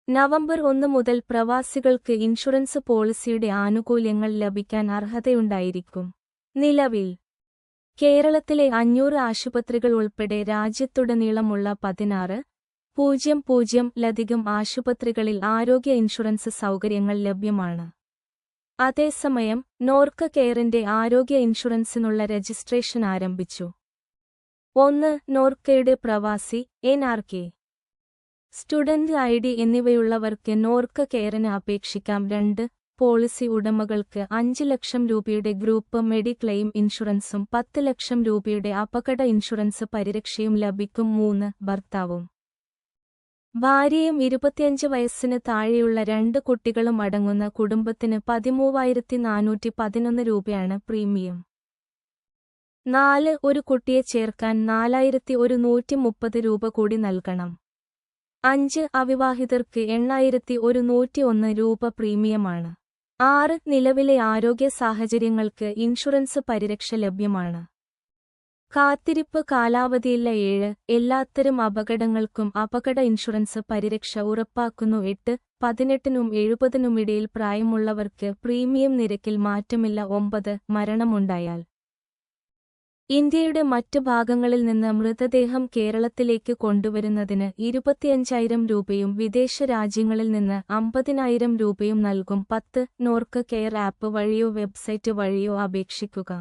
November 1 മുതൽ പ്രവാസികൾക്ക് insurance പോളിസിയുടെ ആനുകൂല്യങ്ങൾ ലഭിക്കാൻ അർഹതയുണ്ടായിരിക്കും. നിലവിൽ കേരളത്തിലെ 500 ആശുപത്രികൾ ഉൾപ്പെടെ രാജ്യത്തുടനീളമുള്ള 16,000-ലധികം ആശുപത്രികളിൽ ആരോഗ്യ ഇൻഷുറൻസ് സൗകര്യങ്ങൾ ലഭ്യമാണ്. അതേസമയം നോർക്ക കെയറിന്റെ ആരോഗ്യ ഇൻഷുറൻസിനുള്ള രജിസ്ട്രേഷൻ ആരംഭിച്ചു. 1. നോർക്കയുടെ പ്രവാസി (NRK) സ്റ്റുഡന്റ് ഐ.ഡി. എന്നിവയുള്ളവർക്ക് നോർക്ക കെയറിന് അപേക്ഷിക്കാം. 2. പോളിസി ഉടമകൾക്ക് 5 ലക്ഷം രൂപയുടെ ഗ്രൂപ്പ് മെഡിക്ലെയിം ഇൻഷുറൻസും 10 ലക്ഷം രൂപയുടെ അപകട ഇൻഷുറൻസ് പരിരക്ഷയും ലഭിക്കും. 3. ഭർത്താവും ഭാര്യയും 25 വയസ്സിന് താഴെയുള്ള 2 കുട്ടികളും അടങ്ങുന്ന കുടുംബത്തിന് 13,411 രൂപയാണ് പ്രീമിയം. 4. ഒരു കുട്ടിയെ ചേർക്കാൻ 4,130 രൂപ കൂടി നൽകണം. 5. അവിവാഹിതർക്ക് 8,101 രൂപ പ്രീമിയമാണ്. 6. നിലവിലെ ആരോഗ്യ സാഹചര്യങ്ങൾക്ക് ഇൻഷുറൻസ് പരിരക്ഷ ലഭ്യമാണ്. കാത്തിരിപ്പ് കാലാവധിയില്ല. 7. എല്ലാത്തരം അപകടങ്ങൾക്കും അപകട ഇൻഷുറൻസ് പരിരക്ഷ ഉറപ്പാക്കുന്നു. 8. 18-നും 70-നും ഇടയിൽ പ്രായമുള്ളവർക്ക് പ്രീമിയം നിരക്കിൽ മാറ്റമില്ല. 9. മരണമുണ്ടായാൽ ഇന്ത്യയുടെ മറ്റ് ഭാഗങ്ങളിൽ നിന്ന് മൃതദേഹം കേരളത്തിലേക്ക് കൊണ്ടുവരുന്നതിന് 25,000 രൂപയും വിദേശ രാജ്യങ്ങളിൽ നിന്ന് 50,000 രൂപയും നൽകും. 10. നോർക്ക കെയർ ആപ്പ് വഴിയോ വെബ്സൈറ്റ് വഴിയോ അപേക്ഷിക്കുക.